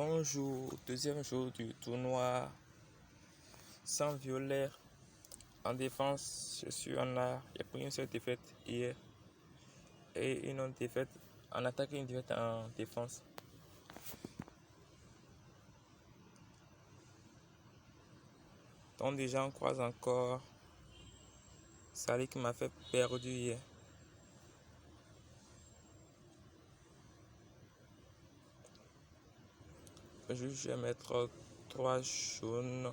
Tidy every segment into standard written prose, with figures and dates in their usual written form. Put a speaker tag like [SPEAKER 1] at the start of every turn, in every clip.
[SPEAKER 1] Bonjour, deuxième jour du tournoi sans violet. En défense, je suis en art. J'ai pris une seule défaite hier et une autre défaite en attaque et une défaite en défense. Donc déjà on croise encore Salih qui m'a fait perdre hier. Je vais mettre 3 jaunes.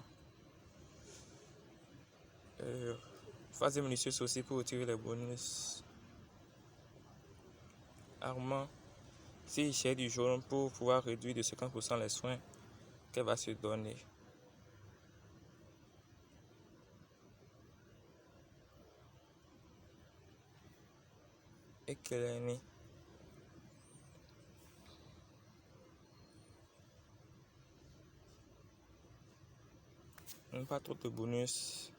[SPEAKER 1] Phase minutieuse aussi pour retirer les bonus. Armand, si j'ai du jaune pour pouvoir réduire de 50% les soins qu'elle va se donner. Et qu'elle est née. Pas trop de bonus.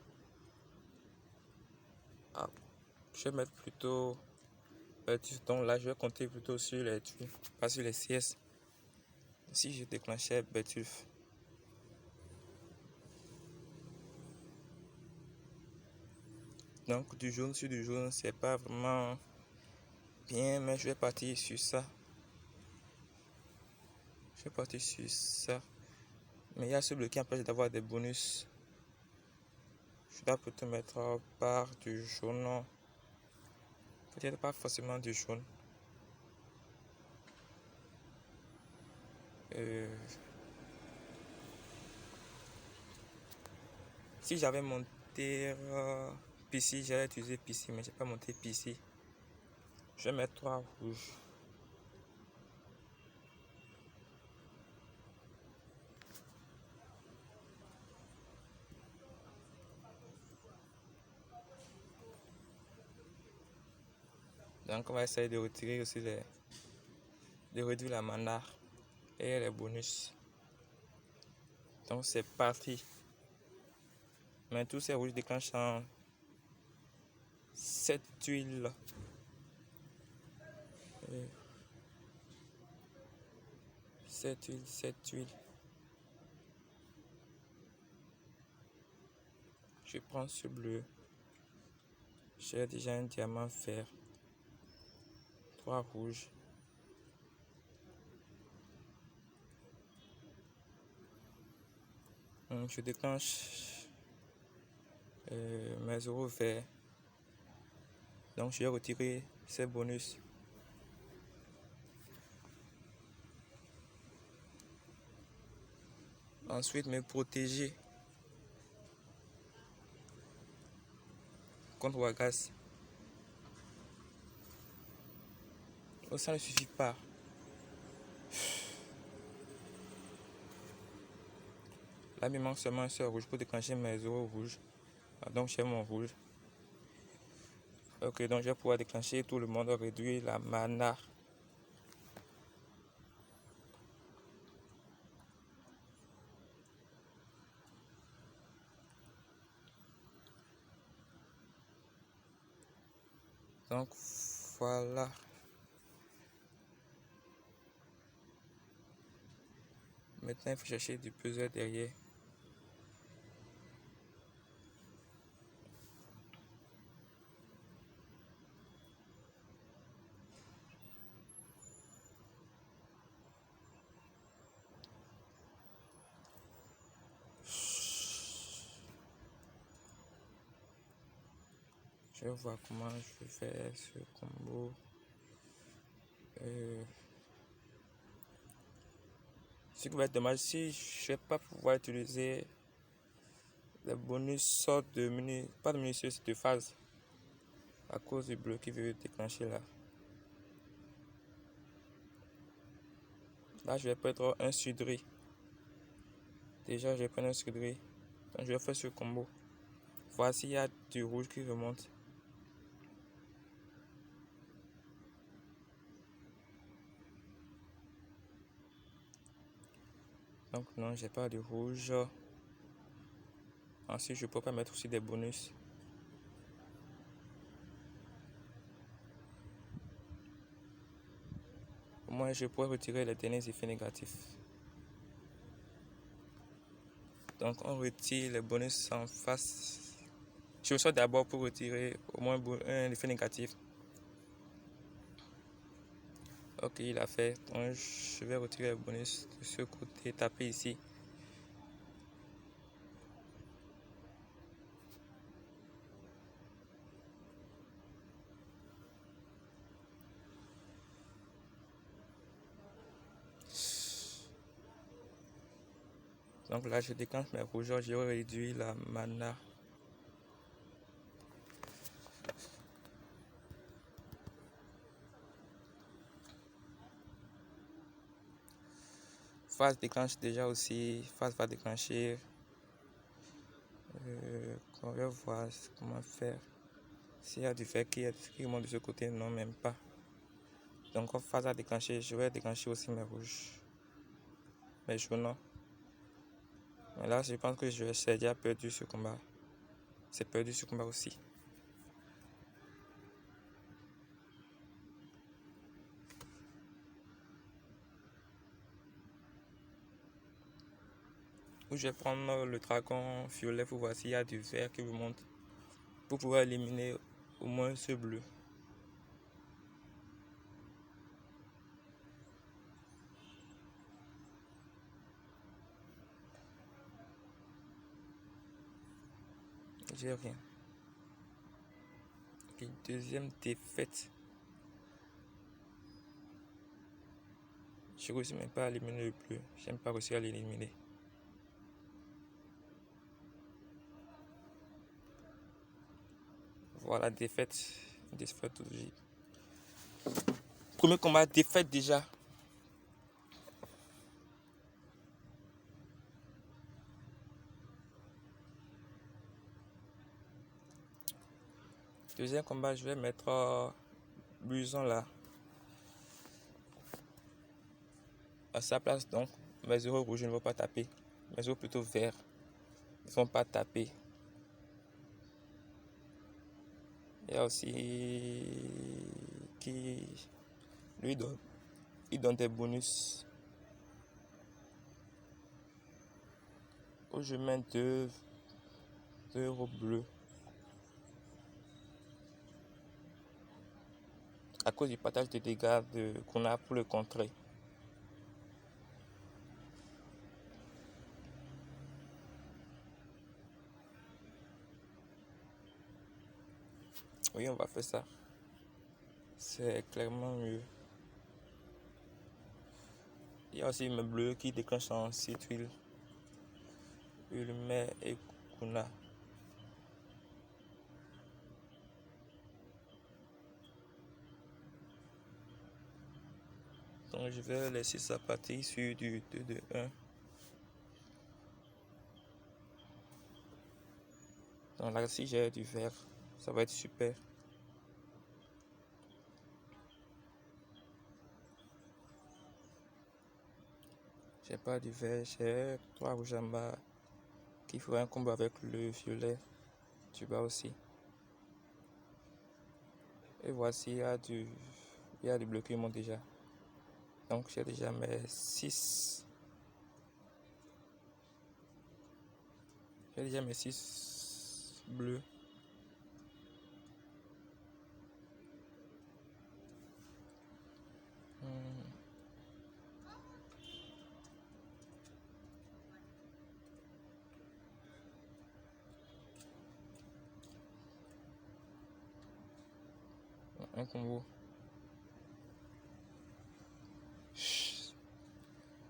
[SPEAKER 1] Je vais mettre plutôt donc là je vais compter plutôt sur les tuiles, pas sur les CS. Si je déclenchais Betulf. Donc du jaune sur du jaune, c'est pas vraiment bien, mais je vais partir sur ça. Mais il y a ce bleu qui empêche d'avoir des bonus. Je dois plutôt mettre par du jaune. Peut-être pas forcément du jaune. Si j'avais monté PC, j'allais utiliser PC, mais j'ai pas monté PC. Je vais mettre 3 rouges. Donc on va essayer de retirer aussi de réduire la mana et les bonus. Donc c'est parti. Mais tous ces rouges déclenchent en 7 tuiles. 7 tuiles. Je prends ce bleu. J'ai déjà un diamant vert. 3 rouges. Je déclenche mes euros verts. Donc je vais retirer ces bonus. Ensuite me protéger contre Wagas. Oh, ça ne suffit pas. Là, il me manque seulement un seul rouge pour déclencher mes euros rouges. Donc j'ai mon rouge. Ok, donc je vais pouvoir déclencher tout le monde, réduire la mana. Donc voilà. Maintenant il faut chercher du puzzle derrière. Je vais voir comment je vais faire ce combo. Ce qui va être dommage, si je ne vais pas pouvoir utiliser les bonus sortent de menu, pas de munitions, c'est de phase. À cause du bleu qui veut déclencher là. Là, je vais prendre un sudri. Déjà, je vais prendre un sudri. Donc, je vais faire ce combo. Voici, il y a du rouge qui remonte. Donc non, j'ai pas de rouge. Ensuite, je peux pas mettre aussi des bonus. Au moins, je pourrais retirer les derniers effets négatifs. Donc on retire les bonus en face. Je reçois d'abord pour retirer au moins un effet négatif. Ok, il a fait. Donc je vais retirer le bonus de ce côté, taper ici. Donc là, je déclenche mes rougeurs, je réduis la mana. Phase déclenche déjà aussi, phase va déclencher. On va voir comment faire. S'il y a du fait qui monte de ce côté, non, même pas. Donc, en phase à déclencher, je vais déclencher aussi mes rouges, mes jaunes. Mais là, je pense que j'ai déjà perdu ce combat. C'est perdu ce combat aussi. Où je vais prendre le dragon violet pour voir s'il y a du vert qui vous monte. Pour pouvoir éliminer au moins ce bleu. J'ai rien. Et deuxième défaite. Je ne réussis même pas à éliminer le bleu. J'aime pas réussir à l'éliminer. Voilà, défaite. Défaite tout de suite. Premier combat, défaite déjà. Deuxième combat, je vais mettre Blouson là. À sa place, donc, mes euros rouges ne vont pas taper. Mes euros plutôt verts ne vont pas taper. Il y a aussi qui lui donne des bonus. Où je mets 2 euros bleus. À cause du partage de dégâts qu'on a pour le contrer. Oui, on va faire ça. C'est clairement mieux. Il y a aussi mes bleus qui déclenchent en site huile. Ulmer et Kuna. Donc je vais laisser ça partir sur du 2-2-1. Donc là, si j'ai du vert, ça va être super. J'ai pas du vert, j'ai 3 rouges en bas qui fera un combo avec le violet du bas aussi. Et voici, il y a du bleu qui monte déjà. Donc j'ai déjà mes 6. J'ai déjà mes 6 bleus. Un combo.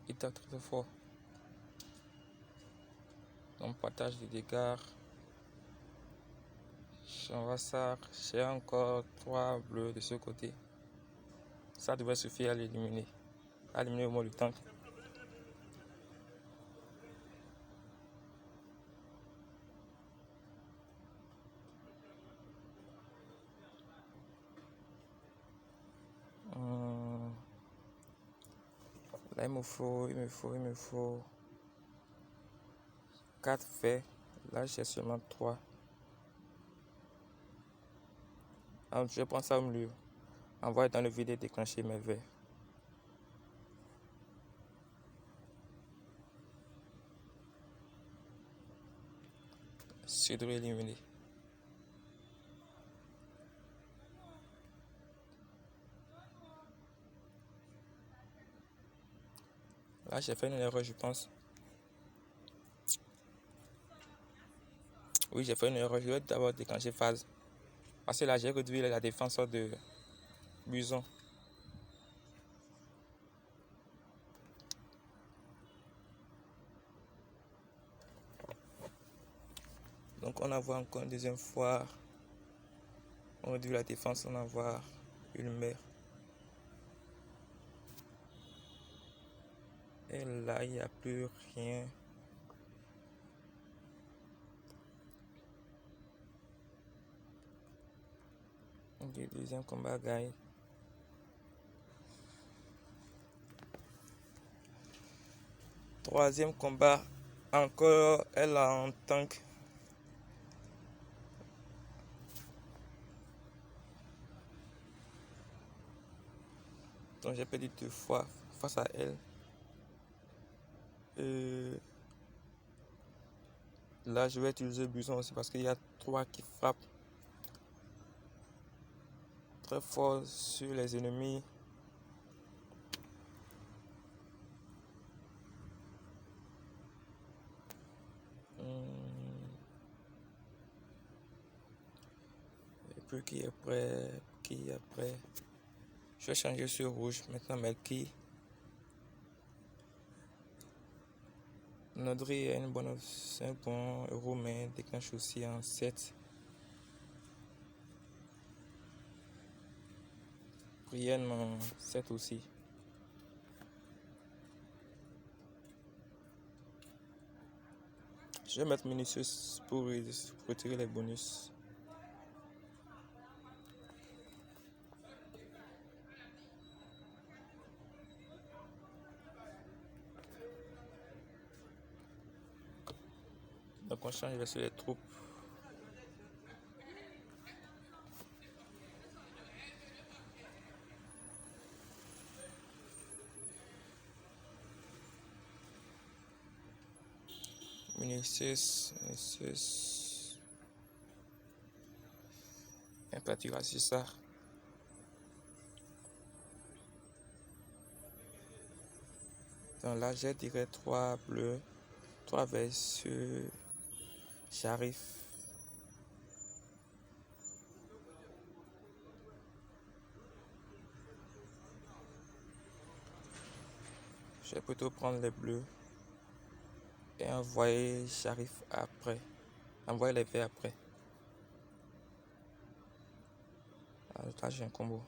[SPEAKER 1] Il tape très fort. Donc partage des dégâts. J'envoie ça. J'ai encore 3 bleus de ce côté. Ça devrait suffire à l'éliminer. À éliminer au moins le tank. Là il me faut 4 faits. Là j'ai seulement 3. Alors, je prends ça au milieu. Envoyer dans le vide et déclencher mes verres. C'est de l'éliminer. Là, j'ai fait une erreur, je pense. Oui, j'ai fait une erreur. Je vais d'abord déclencher phase. Parce que là, j'ai réduit la défense de Buson. Donc, on envoie encore une deuxième fois. On réduit la défense, on envoie une mère. Et là, il n'y a plus rien. Le deuxième combat gagne. Troisième combat, encore elle en tank. Donc j'ai perdu 2 fois face à elle. Là, je vais utiliser Buson aussi parce qu'il y a 3 qui frappent très fort sur les ennemis. Et puis qui est prêt? Qui est prêt? Je vais changer sur rouge maintenant, mais qui? Nodri a une bonne 5 points euros, mais déclenche aussi en 7. Brienne en 7 aussi. Je vais mettre minutieuse pour retirer les bonus. Donc on change sur les troupes. Minutieuse. Impératif sur ça. Donc là, j'ai direct 3 bleus, 3 verts sur Sharif. Je vais plutôt prendre les bleus et envoyer Sharif après. Envoyer les verts après. Là, j'ai un combo.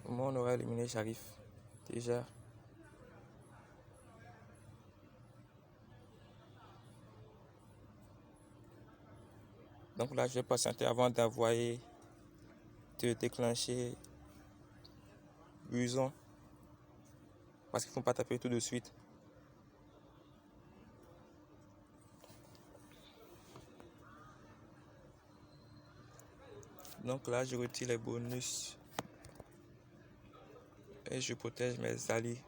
[SPEAKER 1] Moi, on aurait éliminé Sharif déjà. Donc là, je vais patienter avant d'envoyer, de déclencher Buson. Parce qu'il ne faut pas taper tout de suite. Donc là, je retire les bonus. Et je protège mes alliés.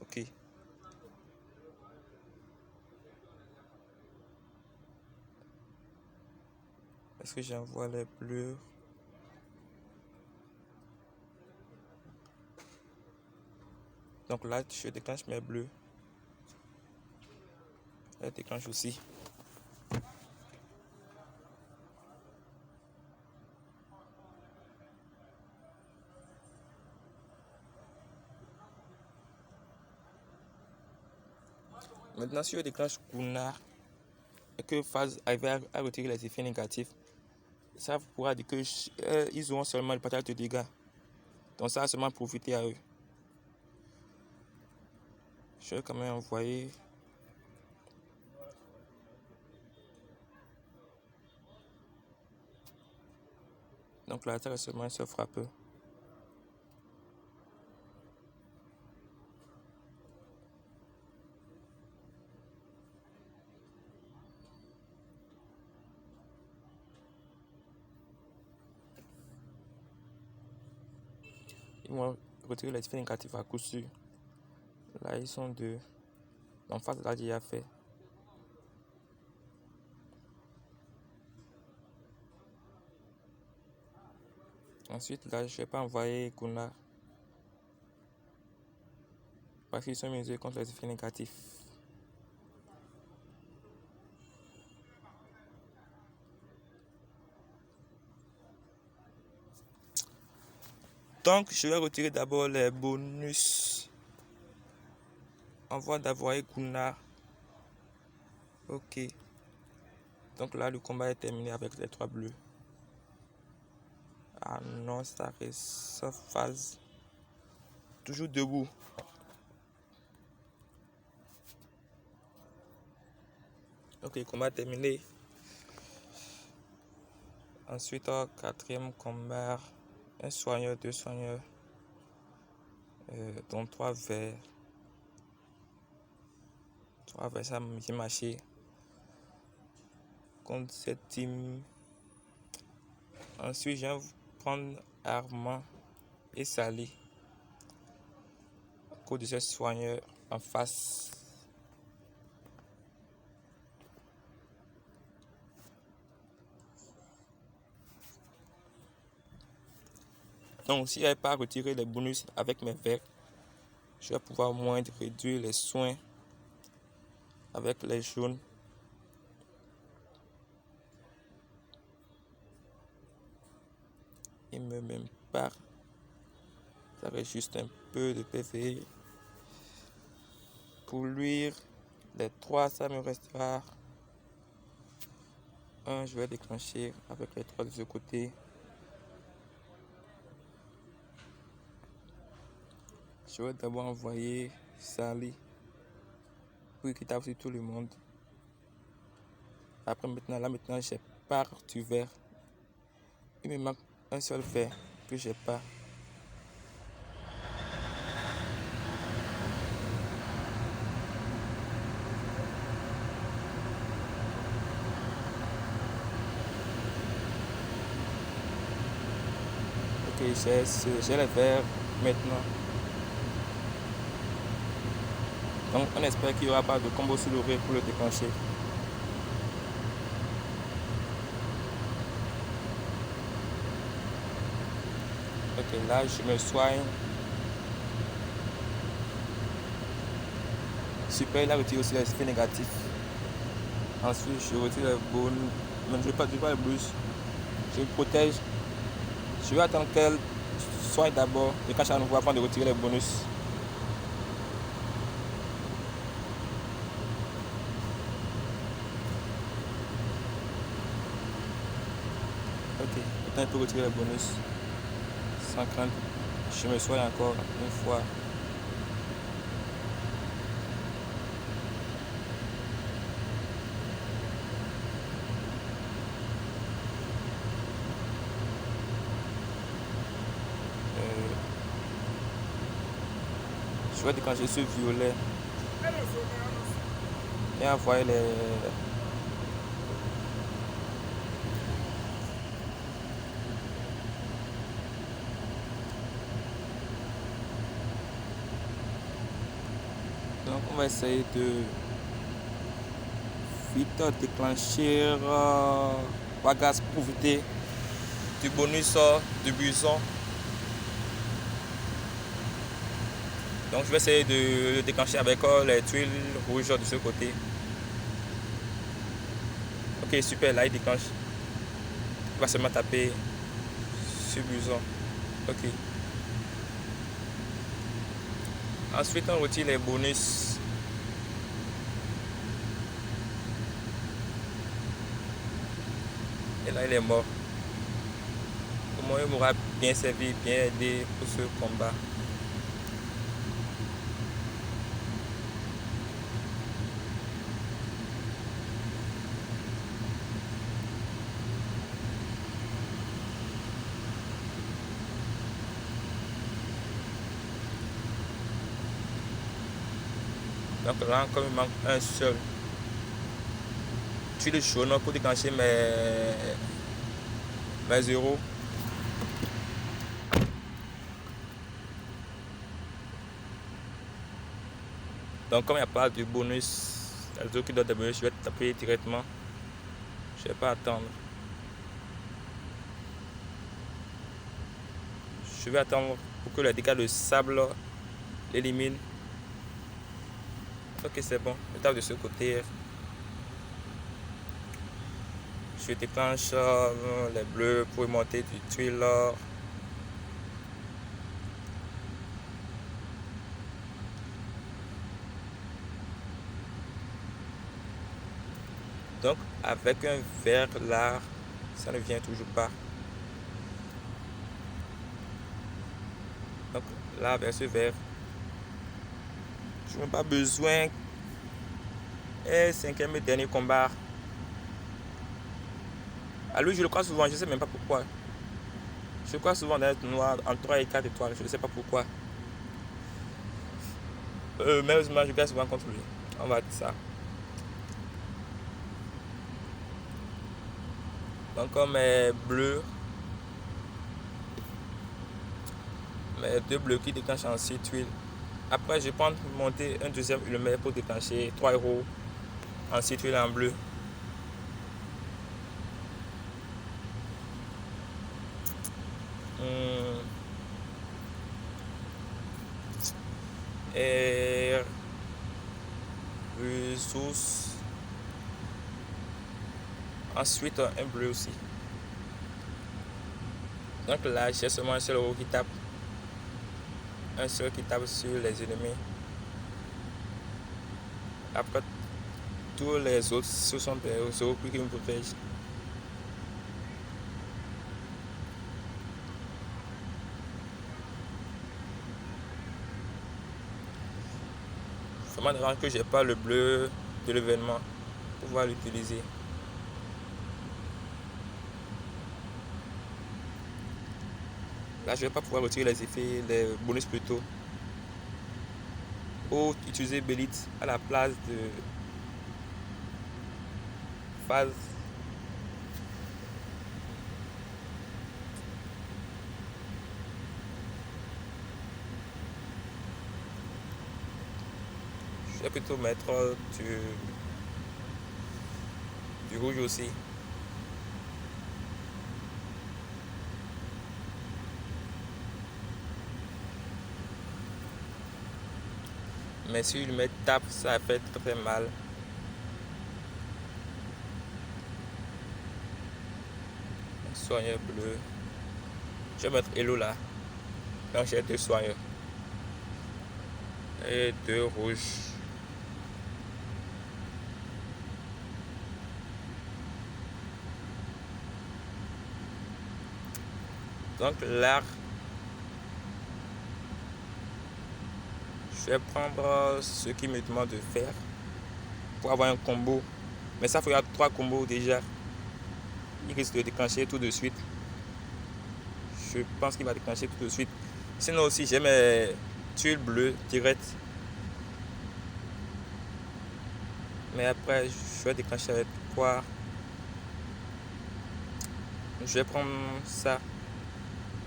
[SPEAKER 1] Ok. Est-ce que j'envoie les bleus? Donc là, je déclenche mes bleus. Elle déclenche aussi. Maintenant, si je déclenche Gunnar et que phase arrive à retirer les effets négatifs, ça pourra dire qu'ils auront seulement le partage de dégâts. Donc ça va seulement profiter à eux. Je vais quand même envoyer. Donc là, ça seulement se frappe. Ils vont retirer les effets négatifs à coup sûr. Là, ils sont deux. En face, là, j'ai déjà fait. Ensuite, là, je ne vais pas envoyer Gunnar parce qu'ils sont misés contre les effets négatifs. Donc, je vais retirer d'abord les bonus. Envoi d'envoyer Gunnar. Ok. Donc là, le combat est terminé avec les 3 bleus. Ah non, ça reste sa phase. Toujours debout. Ok, combat terminé. Ensuite, quatrième combat. Un soigneur, 2 soigneurs. Donc 3 verts. 3 verts, ça j'ai marché. Contre cette team. Ensuite, je vais prendre Armand et Sally. À cause de ce soigneur en face. Donc, si je n'avais pas retiré les bonus avec mes verts, je vais pouvoir au moins réduire les soins avec les jaunes. Il me même pas. Ça reste juste un peu de PV. Pour lui, les 3, ça me restera. Un, je vais déclencher avec les 3 de ce côté. Je vais d'abord envoyer Sally pour équitable sur tout le monde. Après maintenant j'ai pas du vert. Il me manque un seul vert que j'ai pas. Ok, j'ai les verts maintenant. Donc on espère qu'il n'y aura pas de combo sur le ré pour le déclencher. Ok, là je me soigne. Super, il a retiré aussi les effets négatifs. Ensuite, je retire les bonnes. Mais je ne vais pas les blues. Je me protège. Je vais attendre qu'elle soigne d'abord et cache à nouveau avant de retirer les bonus. Ok, maintenant il peut retirer les bonus. Sans crainte. Je me soigne encore une fois. Je vais déclencher ce violet et envoyer les. Donc on va essayer de vite déclencher Wagas pour profiter du bonus du buisson. Donc je vais essayer de le déclencher avec les tuiles rouges de ce côté. Ok, super, là il déclenche. Il va seulement taper sur buisson. Ok. Ensuite on retire les bonus. Et là il est mort. Au moins il m'aura bien servi, bien aidé pour ce combat. Donc là, comme il manque un seul tuile jaune pour déclencher mes euros. Donc comme il n'y a pas de bonus, les autres qui donnent des bonus, je vais taper directement. Je ne vais pas attendre. Je vais attendre pour que les dégâts de sable l'éliminent. Ok, c'est bon. Je tape de ce côté. Je déclenche les bleus pour monter du tuile. Donc avec un vert là, ça ne vient toujours pas. Donc là avec ce vert, je n'ai pas besoin. Et cinquième et dernier combat. À lui je le crois souvent, je ne sais même pas pourquoi. Je crois souvent d'être noir en 3 et 4 étoiles, je ne sais pas pourquoi. Malheureusement je gagne souvent contre lui. On va dire ça. Donc comme mes bleus, mes deux bleus qui déclenchent en 6 tuiles. Après je pense monter un deuxième ulmer pour déclencher 3 héros en 6 tuiles en bleu. Et ressources. Ensuite un bleu aussi. Donc là j'ai seulement un seul héros qui tape. Un seul qui tape sur les ennemis. Après tous les autres ce sont des héros qui me protègent. Vraiment dérange que j'ai pas le bleu de l'événement pour pouvoir l'utiliser. Là je vais pas pouvoir retirer les effets, les bonus plutôt. Ou utiliser Bélite à la place de phase. Je vais plutôt mettre du rouge aussi. Mais si il me tape, ça fait très mal. Soigneur bleu. Je vais mettre Hello là. Donc j'ai deux soigneurs. Et deux rouges. Donc là, je vais prendre ce qu'il me demande de faire pour avoir un combo. Mais ça, il faut y avoir 3 combos déjà. Il risque de déclencher tout de suite. Je pense qu'il va déclencher tout de suite. Sinon aussi, j'ai mes tuiles bleues directes. Mais après, je vais déclencher avec quoi? Je vais prendre ça.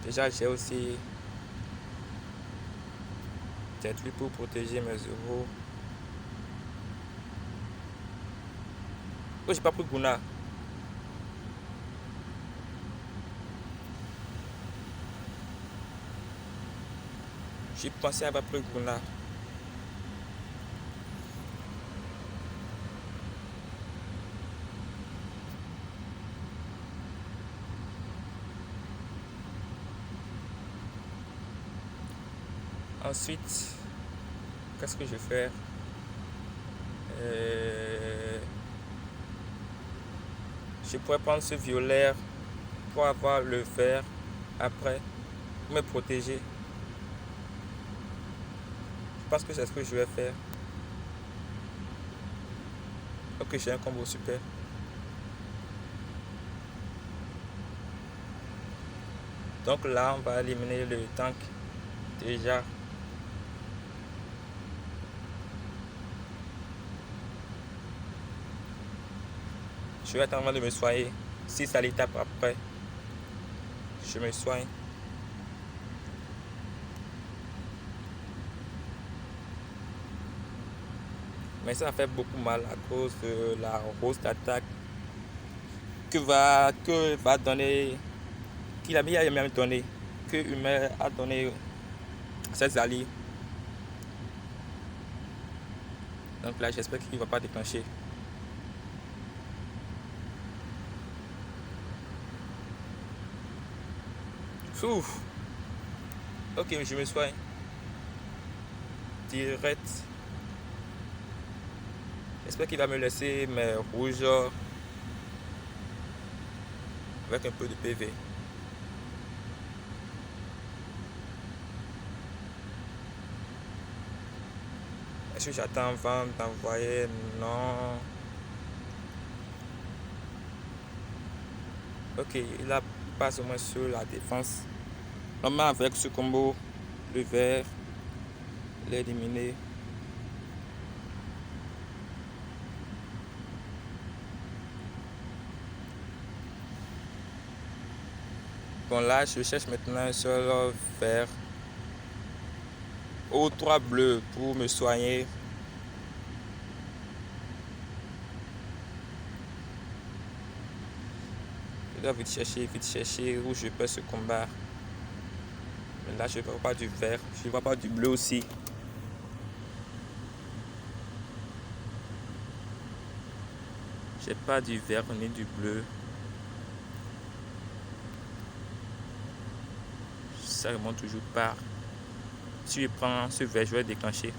[SPEAKER 1] Déjà, j'ai aussi des tuiles pour protéger mes euros. Oh, j'ai pas pris Guna. J'ai pensé à pas pris Guna. Ensuite, qu'est-ce que je vais faire? Je pourrais prendre ce violet pour avoir le vert après, pour me protéger. Je pense que c'est ce que je vais faire. Ok, j'ai un combo super. Donc là, on va éliminer le tank déjà. Je vais attendre de me soigner. Si c'est à l'étape après, je me soigne. Mais ça fait beaucoup mal à cause de la rose d'attaque que va donner, qu'il a même donné, que Humain a donné à ses alliés. Donc là, j'espère qu'il ne va pas déclencher. Ouf. Ok, je me soigne. Direct. J'espère qu'il va me laisser mes rougeurs avec un peu de PV. Est-ce que j'attends avant d'envoyer? Non. Ok, il a passe au moins sur la défense. Normalement avec ce combo, le vert, l'éliminer. Bon là, je cherche maintenant un seul vert ou 3 bleus pour me soigner. Je dois vite chercher où je peux ce combat. Mais là, je ne vois pas du vert, je ne vois pas du bleu aussi. J'ai pas du vert ni du bleu. Ça remonte toujours pas. Si je prends ce vert, je vais déclencher.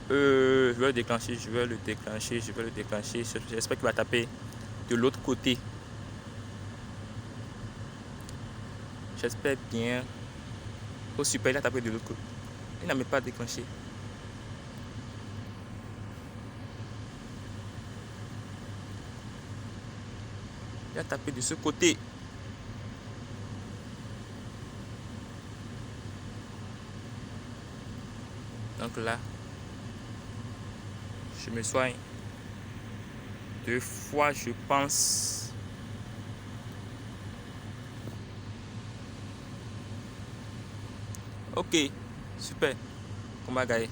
[SPEAKER 1] Je vais le déclencher. J'espère qu'il va taper de l'autre côté. J'espère bien. Oh super, il a tapé de l'autre côté. Il n'a même pas déclenché. Il a tapé de ce côté. Donc là, je me soigne 2 fois, je pense. Ok, super. Combat gagné.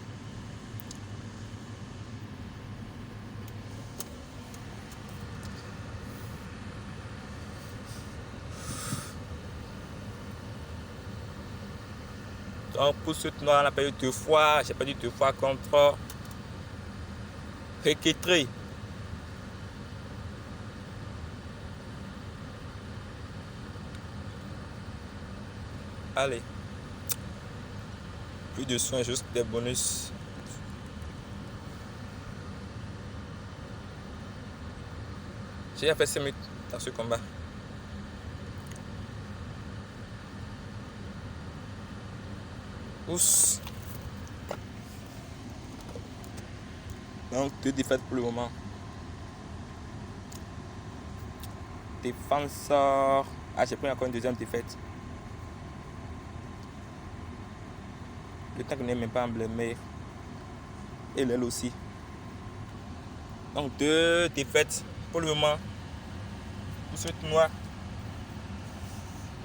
[SPEAKER 1] Donc pour ce tournoi, on a perdu 2 fois. J'ai perdu 2 fois contre Requetré. Allez. Plus de soins, juste des bonus. J'ai fait 5 minutes dans ce combat. Oups. Donc 2 défaites pour le moment. Défenseur. Ah, j'ai pris encore une deuxième défaite. Le tank n'est même pas emblémé. Et l'aile aussi. Donc 2 défaites pour le moment. Pour ce tournoi.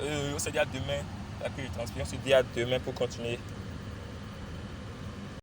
[SPEAKER 1] On se dit à demain. Là que je transpire, on se dit à demain pour continuer.